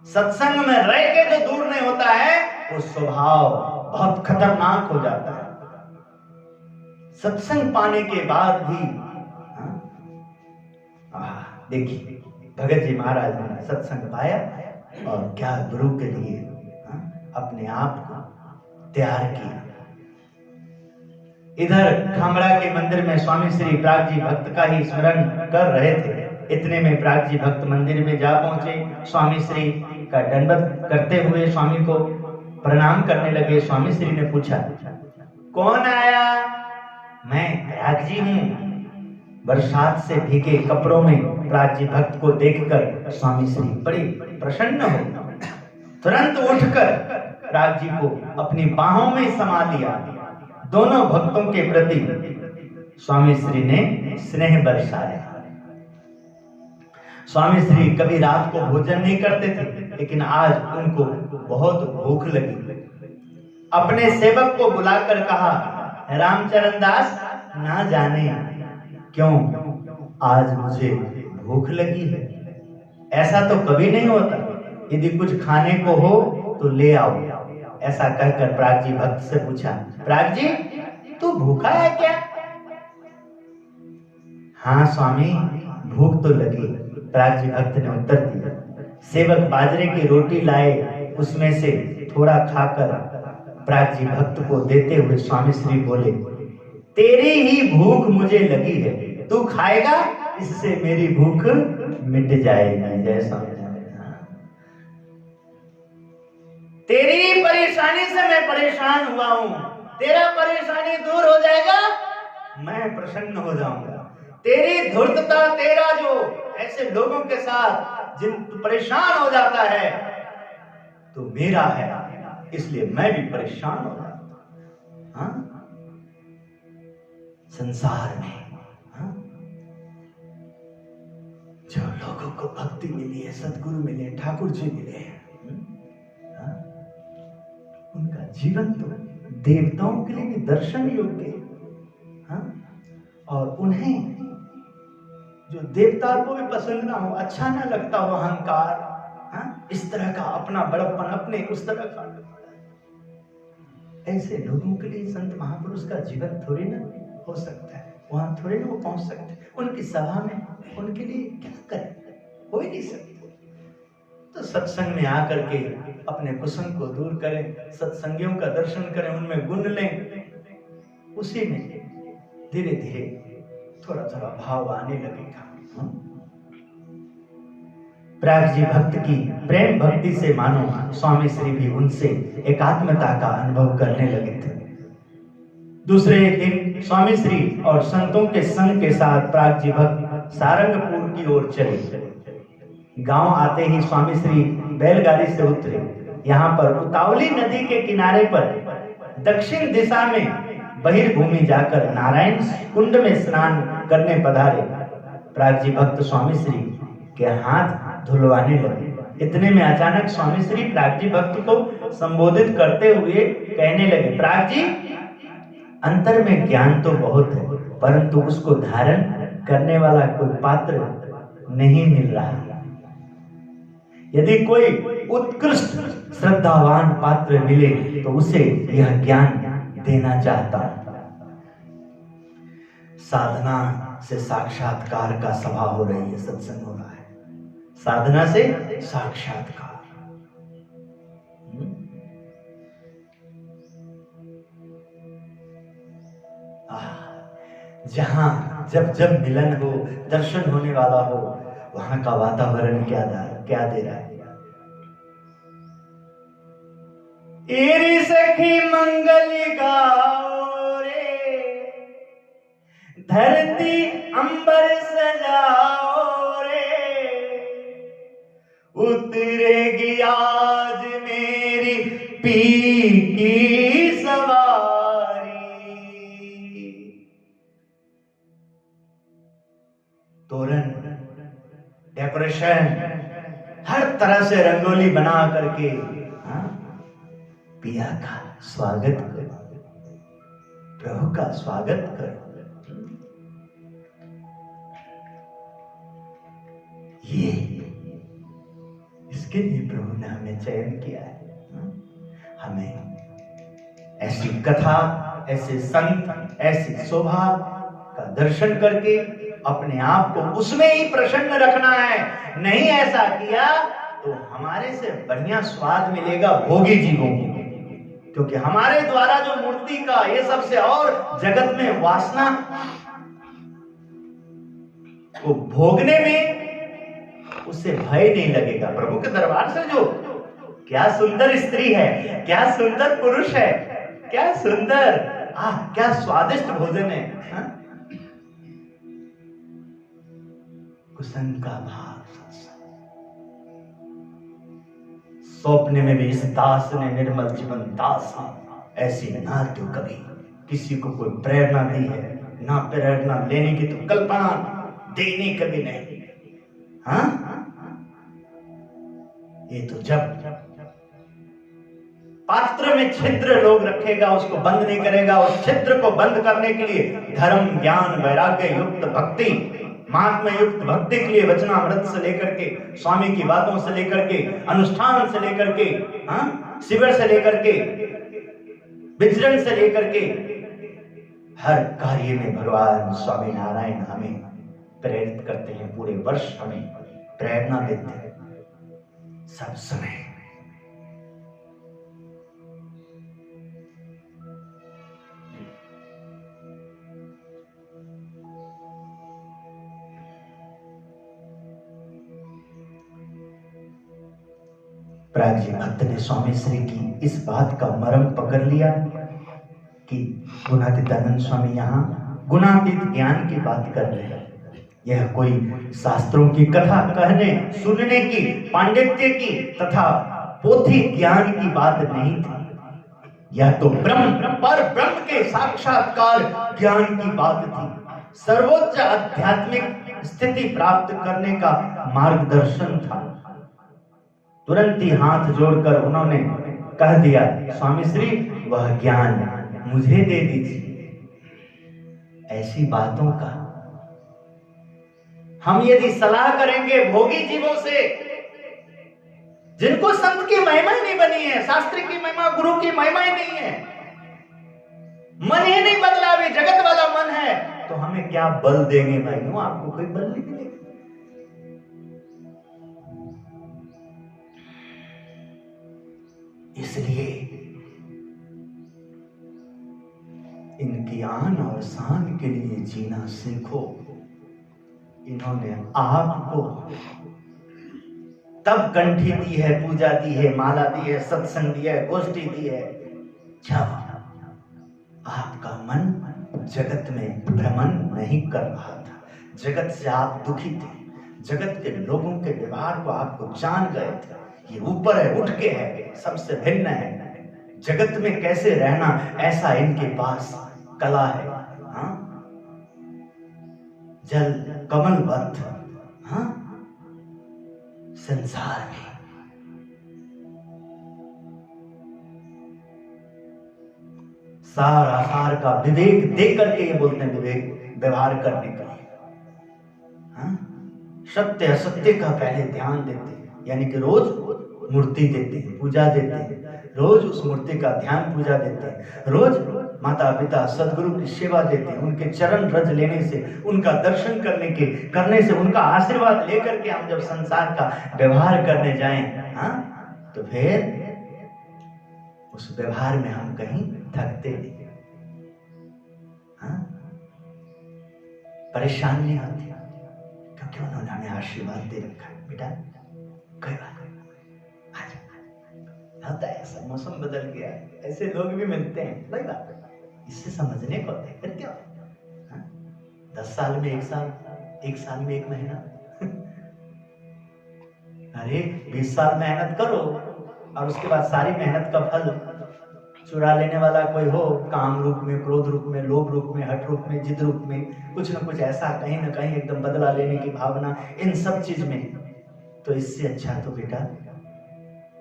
सत्संग में रह के जो दूर नहीं होता है, वो स्वभाव बहुत खतरनाक हो जाता है। सत्संग पाने के बाद भी देखिए भगत जी महाराज ने सत्संग पाया और क्या गुरु के लिए अपने आप को तैयार किया। इधर खामड़ा के मंदिर में स्वामी श्री प्राग जी भक्त का ही स्मरण कर रहे थे। इतने में प्राग जी भक्त मंदिर में जा पहुंचे। स्वामी श्री का दंडवत करते हुए स्वामी को प्रणाम करने लगे। स्वामी श्री ने पूछा, कौन आया? मैं प्राग जी हूँ। बरसात से भीगे कपड़ों में प्राग जी भक्त को देखकर स्वामी श्री बड़े प्रसन्न हो तुरंत उठकर प्राग जी को अपनी बाहों में समा लिया। दोनों भक्तों के प्रति स्वामी श्री ने स्नेह बरसाया। स्वामी श्री कभी रात को भोजन नहीं करते थे, लेकिन आज उनको बहुत भूख लगी। अपने सेवक को बुलाकर कहा, रामचरण दास, ना जाने क्यों आज मुझे भूख लगी है। ऐसा तो कभी नहीं होता, यदि कुछ खाने को हो तो ले आओ। ऐसा कहकर प्राग जी भक्त से पूछा, प्राग जी तू भूखा है क्या? हाँ स्वामी, भूख तो लगी, प्राग जी भक्त ने उत्तर दिया। सेवक बाजरे की रोटी लाए, उसमें से थोड़ा खाकर प्राग जी भक्त को देते हुए स्वामी श्री बोले, तेरी ही भूख मुझे लगी है, तू खाएगा, इससे मेरी भूख मिट जाएगी। जय स्वामी। तेरी परेशानी से मैं परेशान हुआ हूं, तेरा परेशानी दूर हो जाएगा, मैं प्रसन्न हो जाऊंगा। तेरी धूर्तता, तेरा जो ऐसे लोगों के साथ जिन परेशान हो जाता है, तो मेरा है, इसलिए मैं भी परेशान हो जाता हूं। हाँ? संसार में जो लोगों को भक्ति मिली है, सदगुरु मिले, ठाकुर जी मिले हैं, उनका जीवन तो देवताओं के लिए भी दर्शन योग्य है। और उन्हें जो देवताओं को भी पसंद ना हो, अच्छा ना लगता हो अहंकार, इस तरह का अपना बड़प्पन, अपने उस तरह का, ऐसे लोगों के लिए संत महापुरुष का जीवन थोड़ी ना हो सकता है, वहां थोड़ी ना वो पहुंच सकते। उनकी सभा में उनके लिए क्या करें, हो ही नहीं सकते। तो सत्संग में आकर के अपने कुसंग को दूर करें, सत्संगियों का दर्शन करें, उनमें गुण लें, उसी में धीरे धीरे थोड़ा थोड़ा भाव आने लगेगा। प्राग जी भक्त की प्रेम भक्ति से मानो स्वामी श्री भी उनसे एकात्मता का अनुभव करने लगे थे। दूसरे दिन स्वामी श्री और संतों के संग के साथ प्राग जी भक्त सारंगपुर की ओर चले। गांव आते ही स्वामी श्री बैलगाड़ी से उतरे। यहाँ पर उतावली नदी के किनारे पर दक्षिण दिशा में बहिर्भूमि जाकर नारायण कुंड में स्नान करने पधारे। प्राग जी भक्त स्वामी श्री के हाथ धुलवाने लगे। इतने में अचानक स्वामी श्री प्राग जी भक्त को संबोधित करते हुए कहने लगे, प्राग जी, अंतर में ज्ञान तो बहुत है, परंतु उसको धारण करने वाला कोई पात्र नहीं मिल रहा। यदि कोई उत्कृष्ट श्रद्धावान पात्र मिले तो उसे यह ज्ञान देना चाहता। साधना से साक्षात्कार का सभा हो रही है, सत्संग हो रहा है। साधना से साक्षात्कार। जहां जब जब मिलन हो, दर्शन होने वाला हो, वहां का वातावरण क्या दे रहा है। एरी सखी मंगल गाओ रे, धरती अंबर सजाओ रे, उतरेगी आज मेरी पी की सवारी। तोरण, डेकोरेशन, हर तरह से रंगोली बना करके पिया का स्वागत करो, प्रभु का स्वागत करो। ये इसके लिए प्रभु ने हमें चयन किया है। हमें ऐसी कथा, ऐसे संत, ऐसी शोभा का दर्शन करके अपने आप को उसमें ही प्रसन्न रखना है। नहीं ऐसा किया तो हमारे से बढ़िया स्वाद मिलेगा भोगी जीवों को, क्योंकि हमारे द्वारा जो मूर्ति का ये सबसे और जगत में वासना को भोगने में उससे भय नहीं लगेगा। प्रभु के दरबार से जो क्या सुंदर स्त्री है, क्या सुंदर पुरुष है, क्या सुंदर, क्या स्वादिष्ट भोजन है। कुसंग का भाव, सौंपने में भी इस दास ने निर्मल जीवन दास ऐसी ना तो कभी किसी को कोई प्रेरणा दी है, ना प्रेरणा लेने की तो कल्पना, देने कभी नहीं। हाँ, ये तो जब पात्र में छिद्र लोग रखेगा, उसको बंद नहीं करेगा, उस छिद्र को बंद करने के लिए धर्म, ज्ञान, वैराग्य युक्त भक्ति, महात्मा युक्त भक्ति के लिए वचनामृत से लेकर के, स्वामी की बातों से लेकर के, अनुष्ठान से लेकर के, हाँ, शिविर से लेकर के, विचरण से लेकर के, हर कार्य में भगवान स्वामी नारायण हमें प्रेरित करते हैं। पूरे वर्ष हमें प्रेरणा देते हैं, सब समय। प्राग जी भक्त ने स्वामी श्री की इस बात का मर्म पकड़ लिया कि गुणातीतानंद स्वामी यहाँ गुणातीत ज्ञान की बात कर रहे हैं। यह कोई शास्त्रों की कथा कहने सुनने की, पांडित्य की तथा पोथी ज्ञान की बात नहीं थी। यह तो ब्रह्म पर ब्रह्म के साक्षात्कार ज्ञान की बात थी। सर्वोच्च आध्यात्मिक स्थिति प्राप्त करने का मार्गदर्शन था। तुरंत ही हाथ जोड़कर उन्होंने कह दिया, स्वामी श्री वह ज्ञान मुझे दे दीजिए। ऐसी बातों का हम यदि सलाह करेंगे भोगी जीवों से, जिनको संत की महिमा ही नहीं बनी है, शास्त्र की महिमा, गुरु की महिमा ही नहीं है, मन ही नहीं बदला, वे जगत वाला मन है, तो हमें क्या बल देंगे भाइयों? आपको कोई बल नहीं मिलेगा। इसलिए इनकी आन और शान के लिए जीना सीखो। इन्होंने आपको तब कंठी दी है, पूजा दी है, माला दी है, सत्संग दिया है, गोष्ठी दी है, जब आपका मन जगत में भ्रमण नहीं कर रहा था, जगत से आप दुखी थे, जगत के लोगों के व्यवहार को आपको जान गए थे, ये ऊपर है, उठ के है, सबसे भिन्न है, जगत में कैसे रहना, ऐसा इनके पास कला है। हाँ? जल कमलवत, हाँ? संसार में सारा सार का विवेक दे करके ये बोलते हैं, विवेक व्यवहार करने का। हाँ? सत्य असत्य का पहले ध्यान देते हैं, यानी कि रोज मूर्ति देते हैं, पूजा देते हैं, रोज उस मूर्ति का ध्यान पूजा देते हैं, रोज माता पिता सदगुरु की सेवा देते हैं, उनके चरण रज लेने से, उनका दर्शन करने से, उनका आशीर्वाद लेकर के हम जब संसार का व्यवहार करने जाएं, हाँ, तो फिर उस व्यवहार में हम कहीं थकते नहीं, हाँ, परेशान नहीं होते, क्योंकि उन्होंने हमें आशीर्वाद दे रखा है। बेटा कोई बात नहीं, होता है ऐसा, मौसम बदल गया है, ऐसे लोग भी मिलते हैं, कोई बात नहीं, इससे समझने को होता है, फिर क्या होता है? 10 साल में 1 साल, 1 साल में 1 महीना, अरे 20 साल मेहनत करो और उसके बाद सारी मेहनत का फल चुरा लेने वाला कोई हो, काम रूप में, क्रोध रूप में, लोभ रूप में, हठ रूप में, जिद रूप में, कुछ ना कुछ ऐसा कहीं ना कहीं एकदम बदला लेने की भावना, इन सब चीज में, तो इससे अच्छा तो बेटा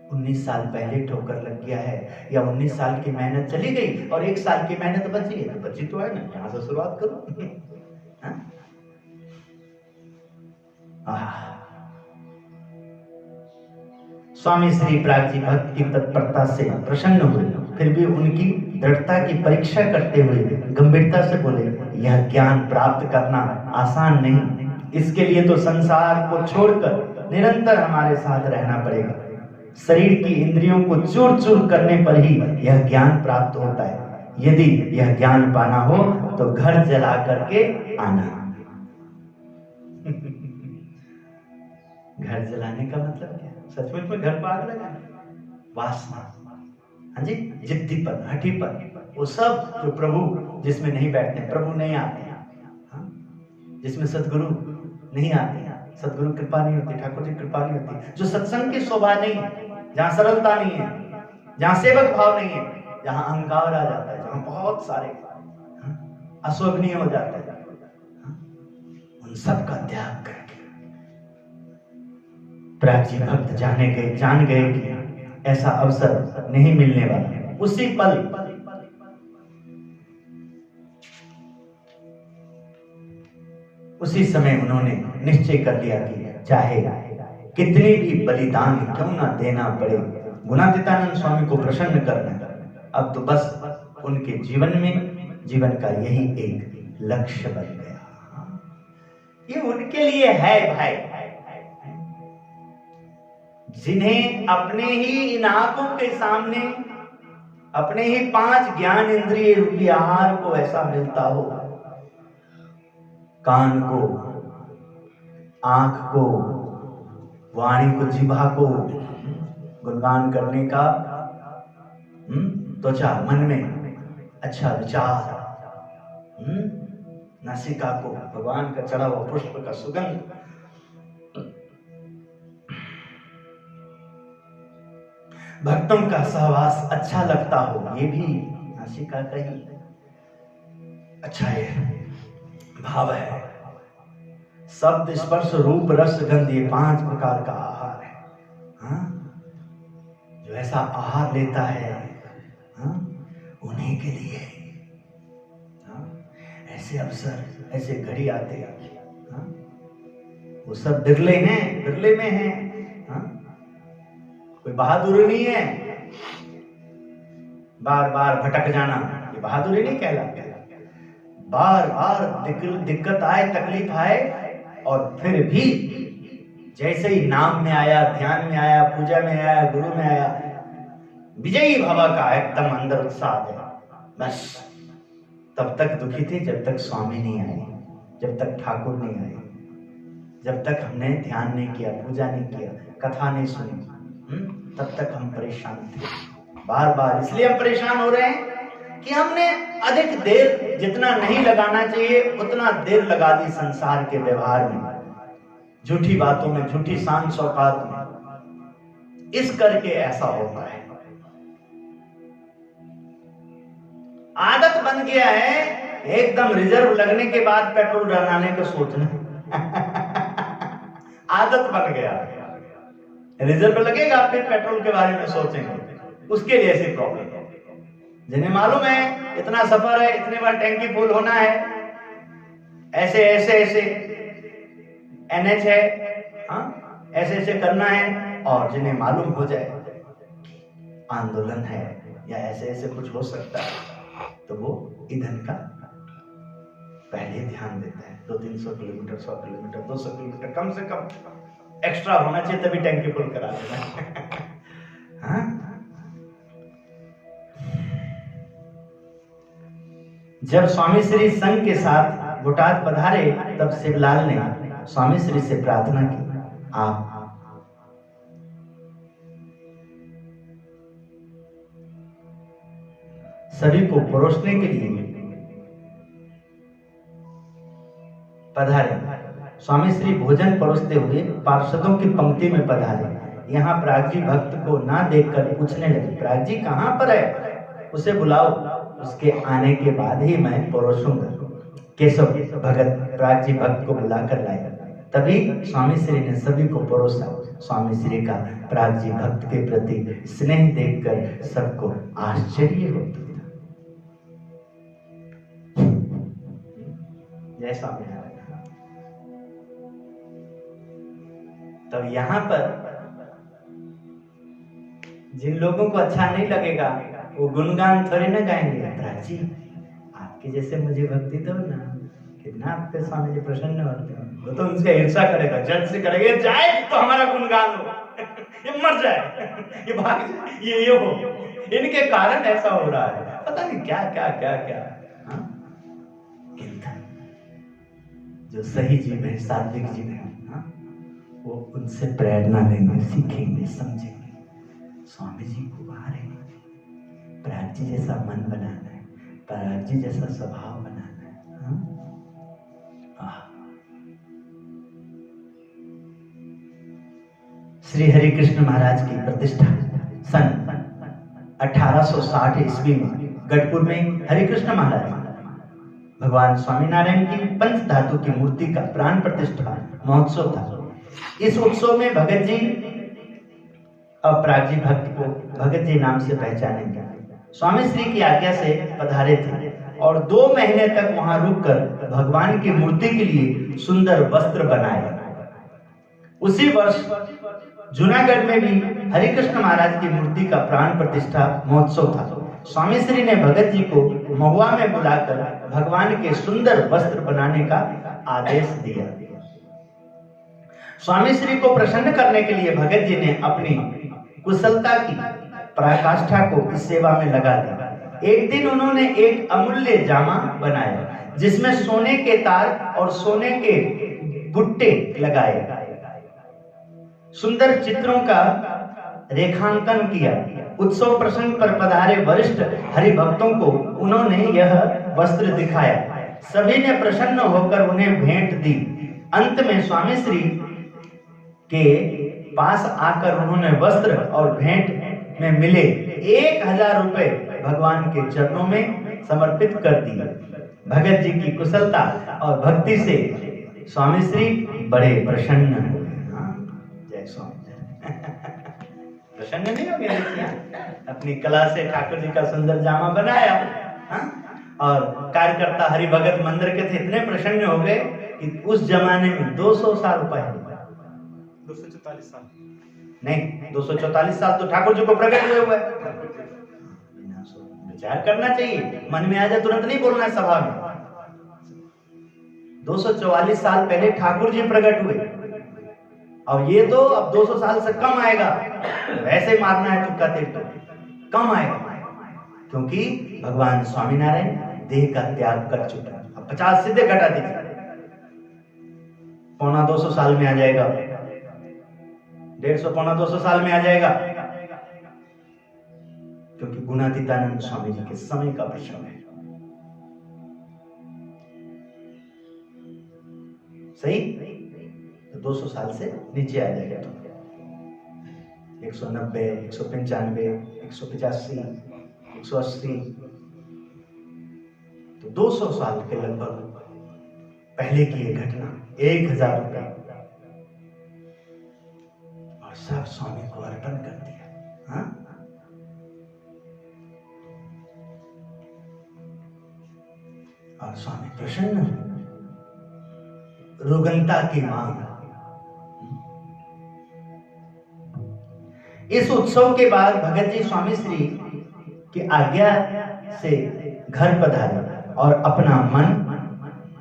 19 साल पहले ठोकर लग गया है, या 19 साल की मेहनत चली गई और 1 साल की मेहनत बची है, तो बची तो है ना, यहां से शुरुआत करो। स्वामी श्री प्राग जी भक्त की तत्परता से प्रसन्न हुए, फिर भी उनकी दृढ़ता की परीक्षा करते हुए गंभीरता से बोले, यह ज्ञान प्राप्त करना आसान नहीं, इसके लिए तो संसार को छोड़कर निरंतर हमारे साथ रहना पड़ेगा। शरीर की इंद्रियों को चूर चूर करने पर ही यह ज्ञान प्राप्त होता है। यदि यह ज्ञान पाना हो तो घर जला करके आना। घर जलाने का मतलब क्या? सचमुच में घर को आग लगाना, वासना, हाँ जी, जिद्दीपन, हठीपन, वो सब जो प्रभु जिसमें नहीं बैठते, प्रभु नहीं आते हैं, हाँ? जिसमें सदगुरु नहीं आते हैं, सदगुरु कृपा नहीं होती, ठाकुर जी कृपा नहीं होती, जो सत्संग की शोभा नहीं है, जहाँ सरलता नहीं है, जहाँ सेवक भाव नहीं है, जहाँ अहंकार आ जाता है, जहाँ बहुत सारे अशोभनीय हो जाता है, उन सब का त्याग करके प्राग जी भक्त जान गए कि ऐसा अवसर नहीं मिलने वाला। उसी पल उसी समय उन्होंने निश्चय कर लिया कि चाहे कितने भी बलिदान क्यों ना देना पड़े, गुणातीतानंद स्वामी को प्रसन्न करना। अब तो बस उनके जीवन का यही एक लक्ष्य बन गया। ये उनके लिए है भाई, जिन्हें अपने ही इन आंखों के सामने अपने ही 5 ज्ञान इंद्रिय रूपी आहार को ऐसा मिलता हो, कान को, आंख को, वाणी को, जिह्वा को गुणगान करने का, त्वचा मन में अच्छा विचार, नासिका को भगवान का चढ़ा हुआ पुष्प का सुगंध, भक्तों का सहवास अच्छा लगता हो, ये भी नासिका का ही अच्छा है, भाव है। शब्द स्पर्श रूप रस गंध, ये 5 प्रकार का आहार है। हाँ? जो ऐसा आहार लेता है, हाँ? उन्हीं के लिए ऐसे अवसर, ऐसे घड़ी आते हैं। हाँ? वो सब बिरले में हैं। हाँ? कोई बहादुरी नहीं है, बार बार भटक जाना, ये बहादुरी नहीं कहलाता। बार बार दिक्कत आए, तकलीफ आए, और फिर भी जैसे ही नाम में आया, ध्यान में आया, पूजा में आया, गुरु में आया, विजयी भाव का एकदम अंदर उत्साह आ गया। बस तब तक दुखी थे जब तक स्वामी नहीं आए, जब तक ठाकुर नहीं आए, जब तक हमने ध्यान नहीं किया, पूजा नहीं किया, कथा नहीं सुनी, तब तक हम परेशान थे। बार बार इसलिए हम परेशान हो रहे हैं कि हमने अधिक देर जितना नहीं लगाना चाहिए उतना देर लगा दी संसार के व्यवहार में, झूठी बातों में, झूठी शान शौकात में। इस करके ऐसा होता है। आदत बन गया है एकदम रिजर्व लगने के बाद पेट्रोल डलाने का सोचना। आदत बन गया, रिजर्व लगेगा फिर पेट्रोल के बारे में सोचेंगे, उसके लिए ऐसी प्रॉब्लम है। जिन्हें मालूम है इतना सफर है, इतने बार टैंकी फुल होना है, ऐसे NH है, हाँ? ऐसे करना है, और जिन्हें मालूम हो जाए आंदोलन है या ऐसे कुछ हो सकता है, तो वो ईंधन का पहले ध्यान देता है। 200-300 किलोमीटर, 100 किलोमीटर, 200 किलोमीटर कम से कम एक्स्ट्रा होना चाहिए, तभी टैंकी फुल करा देना। हाँ? जब स्वामी श्री संघ के साथ गुटात पधारे, तब शिवलाल ने स्वामी श्री से प्रार्थना की, आप सभी को परोसने के लिए पधारे। स्वामी श्री भोजन परोसते हुए पार्षदों की पंक्ति में पधारे। यहाँ प्राग जी भक्त को ना देखकर पूछने लगे, प्राग जी कहाँ पर है, उसे बुलाओ, उसके आने के बाद ही मैं परोसूंगा। केशव भगत प्राग जी भक्त को बुलाकर लाए, तभी स्वामी श्री ने सभी को परोसा। स्वामी श्री का प्राग जी भक्त के प्रति स्नेह देखकर सबको आश्चर्य होता था। जय स्वामी। तब यहाँ पर जिन लोगों को अच्छा नहीं लगेगा वो गुणगान थोड़ी ना गाएंगे, प्राग जी आपके जैसे मुझे भक्ति दो ना, कितना आपके स्वामी जी प्रसन्न होते हैं। वो तो उनसे ईर्षा करेगा, जज से करेगा, जाए तो हमारा गुणगान हो, ये मर जाए, ये भाग जाए, ये हो, इनके कारण ऐसा हो रहा है, पता नहीं क्या क्या क्या क्या। हाँ? जो सही जीव है, सात्विक जीव है, हाँ? वो उनसे प्रेरणा लेंगे, सीखेंगे, समझेंगे। स्वामी जी को बाहर है, प्राग जी जैसा मन बनाना है, प्राग जी जैसा स्वभाव बनाना है। हाँ? श्री हरि कृष्ण महाराज की प्रतिष्ठा सन 1860 ईस्वी में गढ़पुर में हरि कृष्ण महाराज भगवान स्वामीनारायण की पंच धातु की मूर्ति का प्राण प्रतिष्ठा महोत्सव था। इस उत्सव में भगत जी अपराग जी भक्त को भगत जी नाम से पहचानेंगे। स्वामी श्री की आज्ञा से पधारे थे और 2 महीने तक वहां रुककर भगवान की मूर्ति के लिए सुंदर वस्त्र बनाए। उसी वर्ष जूनागढ़ में भी हरिकृष्ण महाराज की मूर्ति का प्राण प्रतिष्ठा महोत्सव था। स्वामी श्री ने भगत जी को महुआ में बुलाकर भगवान के सुंदर वस्त्र बनाने का आदेश दिया। स्वामी श्री को प्रसन्न करने के लिए भगत जी ने अपनी कुशलता की पराकाष्ठा को इस सेवा में लगा दिया। एक दिन उन्होंने एक अमूल्य जामा बनाया जिसमें सोने के तार और सोने के बुट्टे लगाए, सुंदर चित्रों का रेखांकन किया। उत्सव प्रसंग पर पधारे वरिष्ठ हरिभक्तों को उन्होंने यह वस्त्र दिखाया। सभी ने प्रसन्न होकर उन्हें भेंट दी। अंत में स्वामी श्री के पास आकर उन्होंने वस्त्र और भेंट में मिले 1000 रुपए भगवान के चरणों में समर्पित कर दिए। भगत जी की कुशलता और भक्ति से स्वामी श्री बड़े प्रसन्न हुए। जय स्वामी। प्रसन्न नहीं हो गया? अपनी कला से ठाकुर जी का सुंदर जामा बनाया। और कार्यकर्ता हरिभगत मंदिर के थे इतने प्रसन्न हो गए कि उस जमाने में 200 साल पहले 244 साल नहीं 244 साल तो ठाकुर जी को प्रकट हुए हुए। विचार करना चाहिए, मन में आ जाए तुरंत नहीं बोलना है सभा में। 244 साल पहले ठाकुर जी प्रकट हुए और ये तो अब 200 साल से कम आएगा। वैसे मारना है तुक्का तेल तो कम आएगा, क्योंकि भगवान स्वामीनारायण देह का त्याग कर चुका है। अब 50 सीधे घटा दीजिए, 250 साल में आ जाएगा, 150 250 साल में आ जाएगा, क्योंकि गुणातीतानंद स्वामी जी के समय का प्रश्न है। सही? तो 200 साल से नीचे आ जाएगा। तो 190, 195, 185, 180, तो 200 साल के लगभग पहले की ये घटना। 1000 रुपए और सब स्वामी को अर्पण कर दिया। हाँ? और स्वामी प्रसन्न हुए। रुगनता की मांग। इस उत्सव के बाद भगत जी स्वामी श्री की आज्ञा से घर पधारे और अपना मन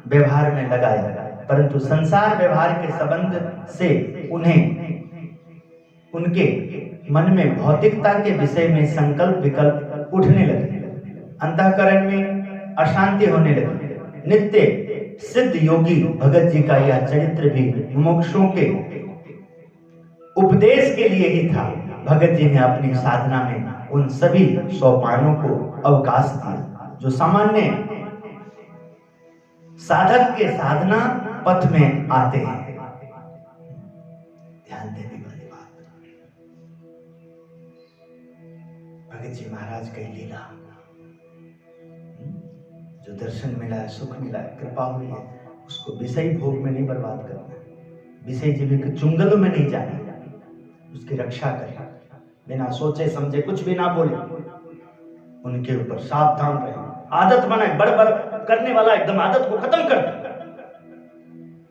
व्यवहार में लगाया, परंतु संसार व्यवहार के संबंध से उनके मन में भौतिकता के विषय में संकल्प विकल्प उठने लगे। अंतःकरण में अशांति होने लगी। नित्य सिद्ध योगी भगत जी का यह चरित्र भी मुमुक्षुओं के उपदेश के लिए ही था। भगत जी ने अपनी साधना में उन सभी सोपानों को अवकाश दिया जो सामान्य साधक के साधना पथ में आते हैं। ध्यान देने वाली बात, भगत जी महाराज की लीला, जो दर्शन मिला है, सुख मिला है, कृपा हुई है, उसको विषय भोग में नहीं बर्बाद करना, विषय जीवी के चुंगलों में नहीं जाना, उसकी रक्षा करें, बिना सोचे समझे कुछ भी ना बोले, उनके ऊपर सावधान रहे। आदत बनाए, बड़बड़ करने वाला एकदम आदत को खत्म कर दे।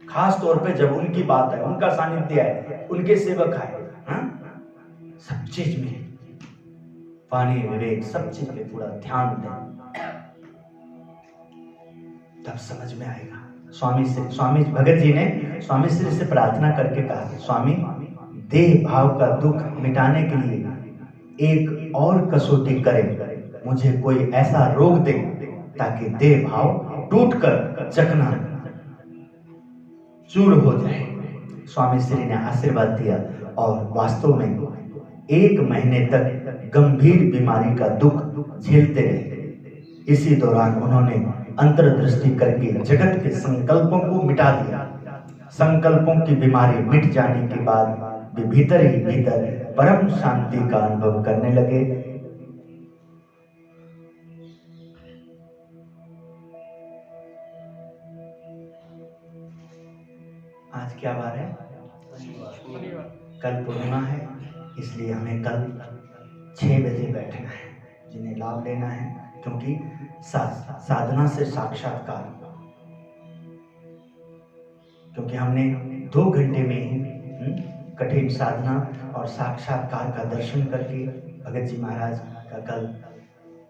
खास तौर पे जब उनकी बात है, उनका सानिध्य है, उनके सेवक है, सब चीज में पानी विवेक सब चीज में पूरा ध्यान दें, तब समझ में आएगा। स्वामी भगत जी ने स्वामी श्री से प्रार्थना करके कहा, स्वामी देह भाव का दुख मिटाने के लिए एक और कसौटी करें, मुझे कोई ऐसा रोग दे ताकि देह भाव टूटकर चकना चूर हो जाए। स्वामी श्री ने आशीर्वाद दिया और वास्तव में 1 महीने तक गंभीर बीमारी का दुख झेलते रहे। इसी दौरान उन्होंने अंतर्दृष्टि करके जगत के संकल्पों को मिटा दिया। संकल्पों की बीमारी मिट जाने के बाद वे भीतर ही भीतर परम शांति का अनुभव करने लगे। आज क्या बार है? कल पूर्णिमा है, इसलिए हमें कल 6 बजे बैठना है, जिन्हें लाभ लेना है, क्योंकि साधना से साक्षात्कार, क्योंकि हमने 2 घंटे में ही कठिन साधना और साक्षात्कार का दर्शन करके भगत जी महाराज का कल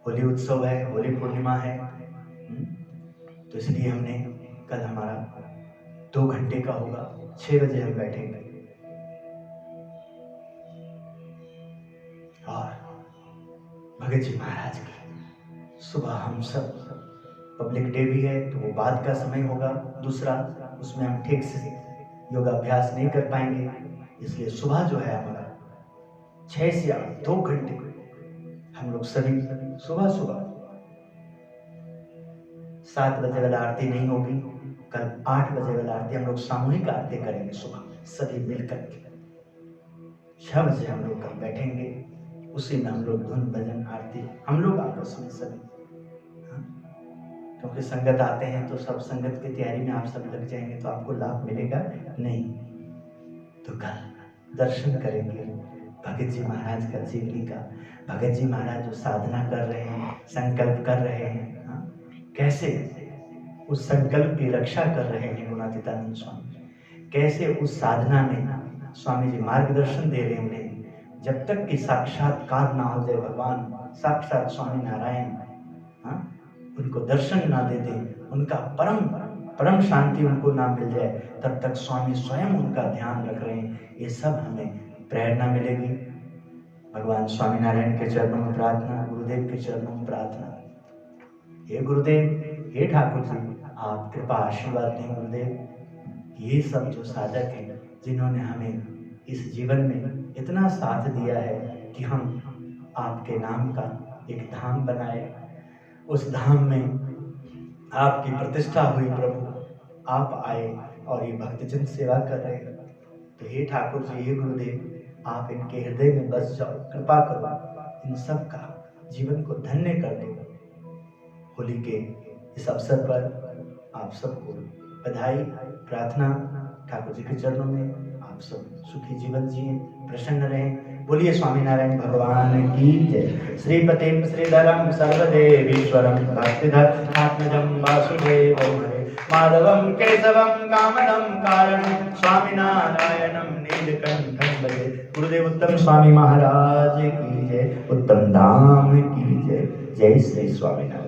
होली उत्सव है, होली पूर्णिमा है, तो इसलिए हमने कल हमारा 2 घंटे का होगा, 6 बजे हम बैठेंगे। और भगत जी महाराज की सुबह हम सब, पब्लिक डे भी है तो वो बाद का समय होगा दूसरा, उसमें हम ठीक से योगाभ्यास नहीं कर पाएंगे, इसलिए सुबह जो है हमारा 6 से 8 2 घंटे हम लोग सभी सुबह 7 बजे वाला आरती नहीं होगी, कल 8 बजे वाला आरती हम लोग सामूहिक आरती करेंगे सुबह सभी मिलकर के। 6 बजे हम लोग कल बैठेंगे, उसी में हम लोग धुन भजन आरती हम लोग आपस में सभी, क्योंकि संगत आते हैं तो सब संगत की तैयारी में आप सब लग जाएंगे तो आपको लाभ मिलेगा नहीं। तो कल दर्शन करेंगे भगत जी महाराज का जीवनी का, भगत जी महाराज जो साधना कर रहे हैं, संकल्प कर रहे हैं, कैसे उस संकल्प की रक्षा कर रहे हैं गुणातीतानंद स्वामी, कैसे उस साधना में स्वामी जी मार्गदर्शन दे रहे हैं उन्हें, जब तक कि साक्षात्कार ना हो जाए, भगवान साक्षात स्वामी नारायण उनको दर्शन ना दे दें, उनका परम शांति उनको ना मिल जाए, तब तक स्वामी स्वयं उनका ध्यान रख रहे हैं। ये सब हमें प्रेरणा मिलेगी। भगवान स्वामी नारायण के चरणों में प्रार्थना, गुरुदेव के चरणों में प्रार्थना। हे गुरुदेव, हे ठाकुर जी, आप कृपा आशीर्वाद दें गुरुदेव। ये सब जो साधक हैं जिन्होंने हमें इस जीवन में इतना साथ दिया है कि हम आपके नाम का एक धाम बनाए, उस धाम में आपकी प्रतिष्ठा हुई प्रभु, आप आए और ये भक्तजन सेवा कर रहे हैं। तो हे ठाकुर जी, हे गुरुदेव, आप इनके हृदय में बस जाओ, कृपा करो, इन सब का जीवन को धन्य कर दो। होली के इस अवसर पर आप सबको बधाई, प्रार्थना ठाकुर जी के चरणों में। आप सब सुखी जीवन जिए, प्रसन्न रहें। बोलिए स्वामीनारायण भगवान की जय। श्रीपतिम श्रीधरम सर्वदेवीश्वरम भक्तिधर आत्मजम वासुदेवं हरे माधवम केशवम कामदम कारणम स्वामीनारायणम नीलकंठम भजे। गुरुदेव उत्तम स्वामी महाराज की जय, उत्तम धाम की जय। जय श्री स्वामीनारायण।